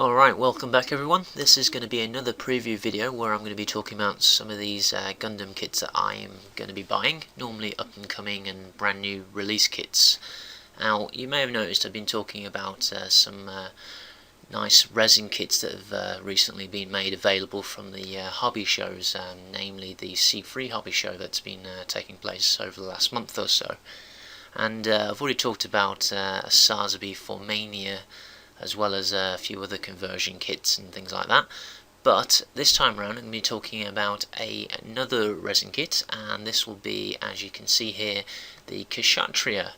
Alright, welcome back everyone. This is going to be another preview video where I'm going to be talking about some of these Gundam kits that I'm going to be buying, normally up and coming and brand new release kits. Now, you may have noticed I've been talking about some nice resin kits that have recently been made available from the hobby shows, namely the C3 hobby show that's been taking place over the last month or so. And I've already talked about a Sazabi Formania, as well as a few other conversion kits and things like that. But this time around I'm going to be talking about another resin kit, and this will be, as you can see here, the Kshatriya.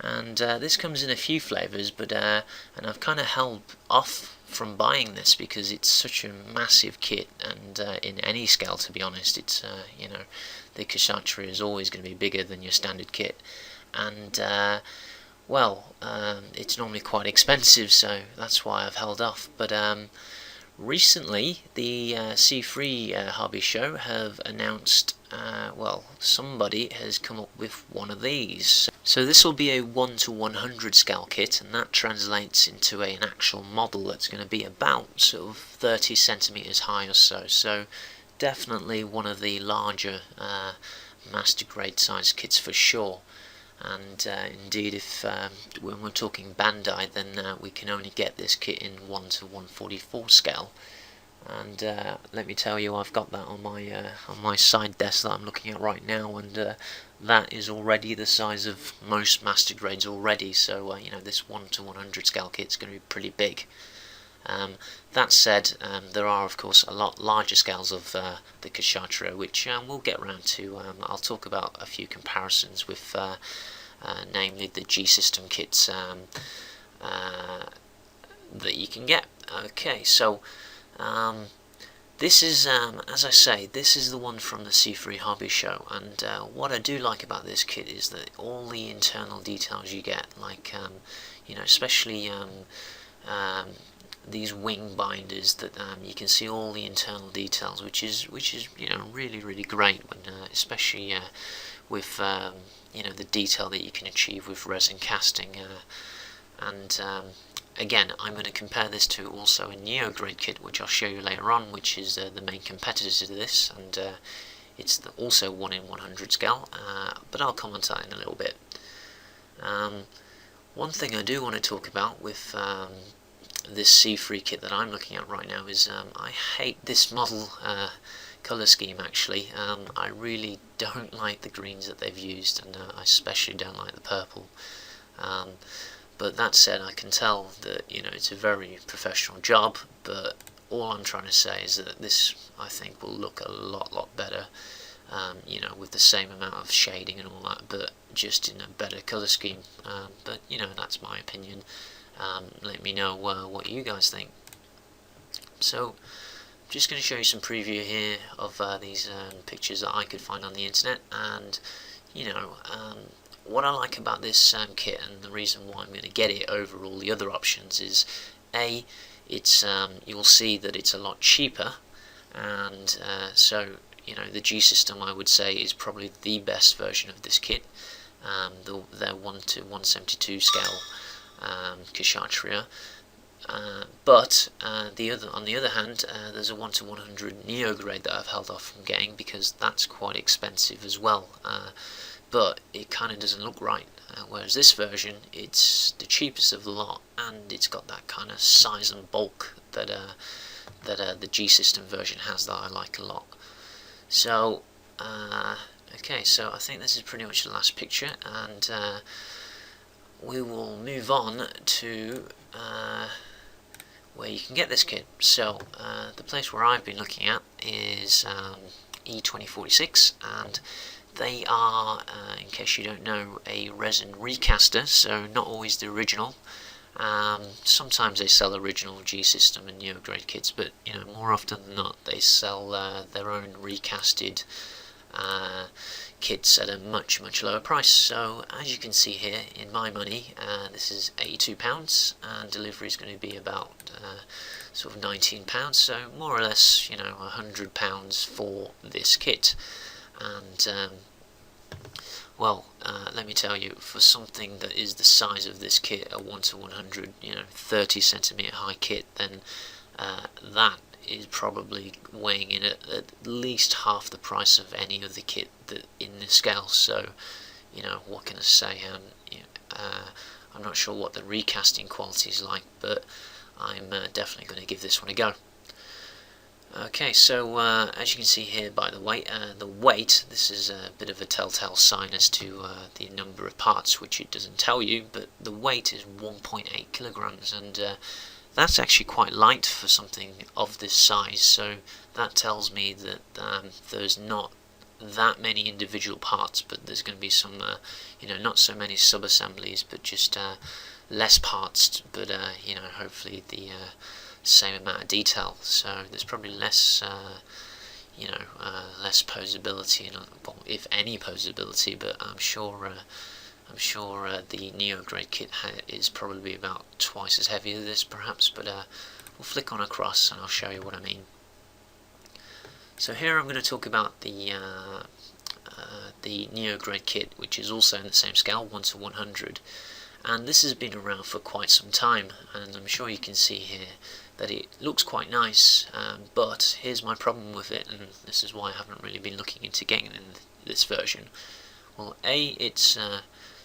And this comes in a few flavours, but and I've kind of held off from buying this because it's such a massive kit, and in any scale, to be honest, it's the Kshatriya is always going to be bigger than your standard kit, and it's normally quite expensive, so that's why I've held off. But recently, the C3 hobby show have announced, somebody has come up with one of these. So this will be a 1:100 scale kit, and that translates into an actual model that's going to be about sort of 30 centimeters high or so. So definitely one of the larger master grade size kits for sure. And indeed, if when we're talking Bandai, then we can only get this kit in 1:144 scale. And let me tell you, I've got that on my side desk that I'm looking at right now, and that is already the size of most master grades already. So this 1:100 scale kit is going to be pretty big. That said, there are of course a lot larger scales of the Kshatriya, which we'll get around to. I'll talk about a few comparisons with namely the G system kits that you can get. Okay, so this is, as I say, this is the one from the C3 hobby show, and what I do like about this kit is that all the internal details you get, like especially these wing binders, that you can see all the internal details, which is really great when especially with the detail that you can achieve with resin casting. Again, I'm going to compare this to also a NeoGrade kit, which I'll show you later on, which is the main competitor to this, and it's also 1:100 scale, but I'll comment on that in a little bit. One thing I do want to talk about with this C3 kit that I'm looking at right now is I hate this model colour scheme actually. I really don't like the greens that they've used, and I especially don't like the purple. But that said, I can tell that it's a very professional job, but all I'm trying to say is that this, I think, will look a lot better, with the same amount of shading and all that, but just in a better colour scheme. But that's my opinion. Let me know what you guys think. So I'm just going to show you some preview here of these pictures that I could find on the internet, and what I like about this kit, and the reason why I'm going to get it over all the other options, is it's you'll see that it's a lot cheaper, and so the G system, I would say, is probably the best version of this kit. Their 1:172 scale Kshatriya, but on the other hand, there's a 1:100 NeoGrade that I've held off from getting because that's quite expensive as well, but it kind of doesn't look right, whereas this version, it's the cheapest of the lot, and it's got that kind of size and bulk that the G system version has, that I like a lot. So okay, so I think this is pretty much the last picture, and we will move on to where you can get this kit. So the place where I've been looking at is E2046, and they are, in case you don't know, a resin recaster, so not always the original. Sometimes they sell original G system and NeoGrade kits, but more often than not they sell their own recasted kits at a much lower price. So as you can see here, in my money, this is £82, and delivery is going to be about sort of £19, so more or less £100 for this kit. And Well, let me tell you, for something that is the size of this kit, a 1:100, 30 centimeter high kit, then that is probably weighing in at least half the price of any other kit that in this scale. So, what can I say? I'm not sure what the recasting quality is like, but I'm definitely going to give this one a go. Okay, so as you can see here by the weight, this is a bit of a telltale sign as to the number of parts, which it doesn't tell you, but the weight is 1.8 kilograms, and that's actually quite light for something of this size, so that tells me that there's not that many individual parts, but there's going to be some, not so many sub-assemblies, but just less parts, but, hopefully the same amount of detail, so there's probably less, less posability, well, if any posability, but I'm sure the NeoGrade kit is probably about twice as heavy as this, perhaps, but we'll flick on across and I'll show you what I mean. So here I'm going to talk about the NeoGrade kit, which is also in the same scale, 1:100, and this has been around for quite some time, and I'm sure you can see here that it looks quite nice, but here's my problem with it, and this is why I haven't really been looking into getting in this version. Well, it's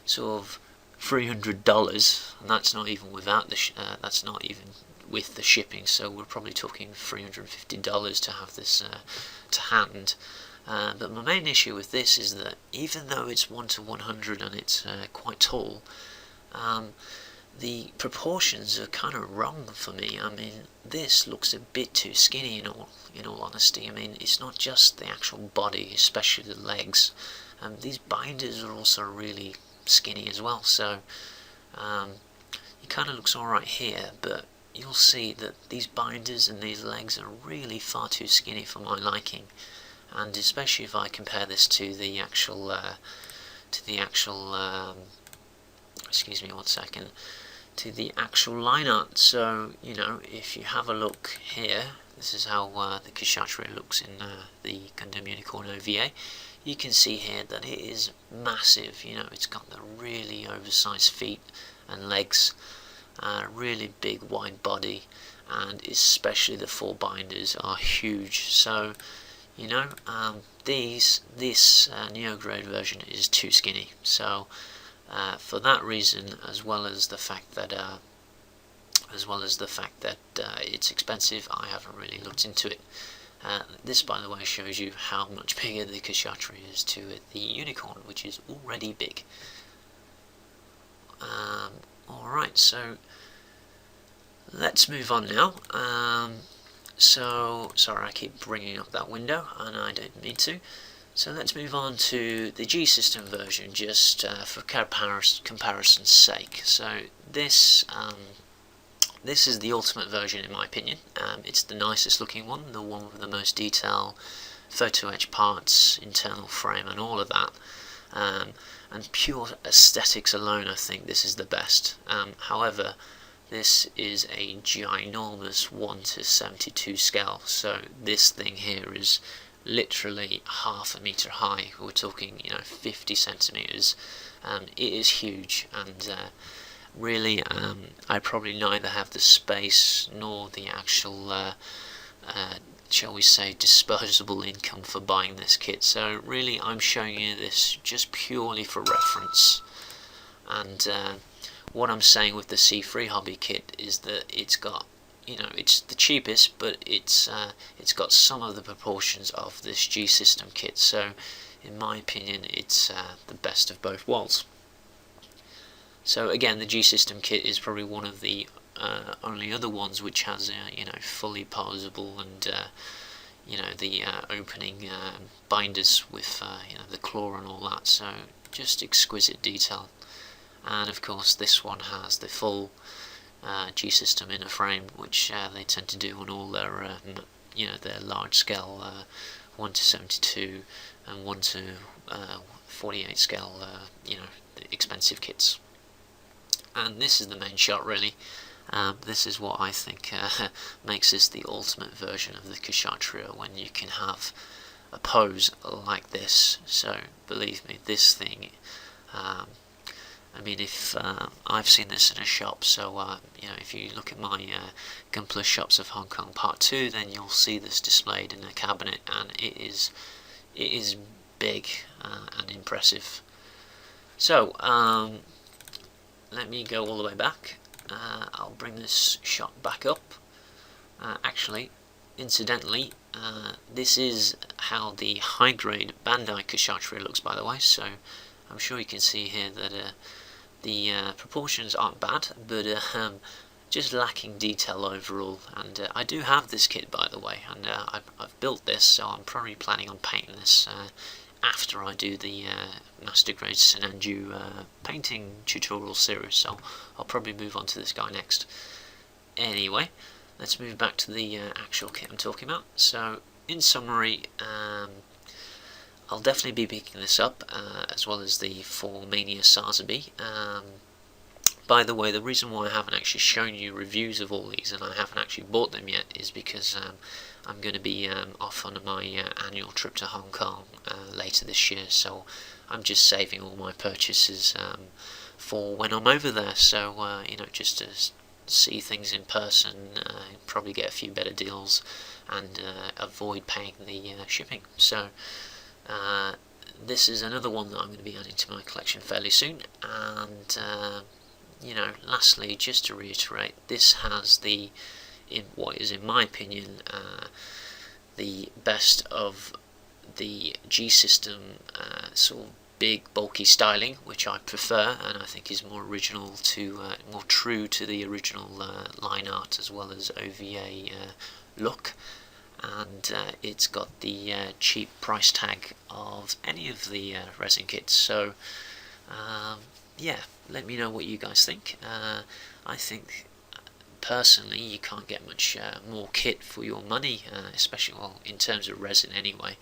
sort of $300, and that's not even without that's not even with the shipping, so we're probably talking $350 to have this to hand. But my main issue with this is that even though it's 1:100 and it's quite tall, the proportions are kind of wrong for me. I mean, this looks a bit too skinny in all honesty. I mean, it's not just the actual body, especially the legs. These binders are also really skinny as well, so it kind of looks alright here, but you'll see that these binders and these legs are really far too skinny for my liking, and especially if I compare this to the actual excuse me 1 second, to the actual line art. So, if you have a look here, this is how the Kshatriya looks in the Gundam Unicorn OVA. You can see here that it is massive. It's got the really oversized feet and legs, really big wide body, and especially the 4 binders are huge. So, this NeoGrade version is too skinny. So, for that reason, as well as the fact that it's expensive, I haven't really looked into it. This, by the way, shows you how much bigger the Kshatriya is to the Unicorn, which is already big. Alright, so let's move on now. So, sorry, I keep bringing up that window, and I don't mean to. So let's move on to the G system version, just for comparison's sake. So this is the ultimate version in my opinion. It's the nicest looking one, the one with the most detail, photo etch parts, internal frame and all of that. And pure aesthetics alone, I think this is the best. However, this is a ginormous 1:72 scale, so this thing here is literally half a meter high. We're talking 50 centimeters. It is huge, and really I probably neither have the space nor the actual shall we say disposable income for buying this kit, so really I'm showing you this just purely for reference. And what I'm saying with the C3 hobby kit is that it's got, it's the cheapest, but it's got some of the proportions of this G system kit, so in my opinion it's the best of both worlds. So again, the G system kit is probably one of the only other ones which has fully posable and the opening binders with the claw and all that, so just exquisite detail. And of course this one has the full G system in a frame, which they tend to do on all their their large scale 1:72 and 1:48 scale the expensive kits. And this is the main shot really. This is what I think makes this the ultimate version of the Kshatriya, when you can have a pose like this. So believe me, this thing, I mean, if I've seen this in a shop, so you know, if you look at my Gunpla Shops of Hong Kong Part 2, then you'll see this displayed in a cabinet, and it is big and impressive. So let me go all the way back. I'll bring this shot back up. Actually, incidentally, this is how the high-grade Bandai Kshatriya looks, by the way, so I'm sure you can see here that the proportions aren't bad, but just lacking detail overall. And I do have this kit, by the way, and I've built this, so I'm probably planning on painting this after I do the Master Grade Sinanju painting tutorial series, so I'll probably move on to this guy next. Anyway, let's move back to the actual kit I'm talking about. So, in summary, I'll definitely be picking this up, as well as the 4 Mania Sazabi. By the way, the reason why I haven't actually shown you reviews of all these, and I haven't actually bought them yet, is because I'm going to be off on my annual trip to Hong Kong later this year, so I'm just saving all my purchases for when I'm over there, so you know, just to see things in person, probably get a few better deals, and avoid paying the shipping. So this is another one that I'm going to be adding to my collection fairly soon. And you know, lastly, just to reiterate, this has what is, in my opinion, the best of the G system sort of big bulky styling, which I prefer, and I think is more original to more true to the original line art as well as OVA look. And it's got the cheap price tag of any of the resin kits. So yeah, let me know what you guys think. I think personally you can't get much more kit for your money, especially, well, in terms of resin anyway.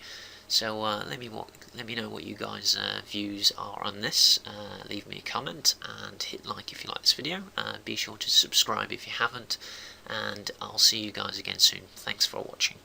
So let me know what you guys' views are on this. Leave me a comment and hit like if you like this video. Be sure to subscribe if you haven't, and I'll see you guys again soon. Thanks for watching.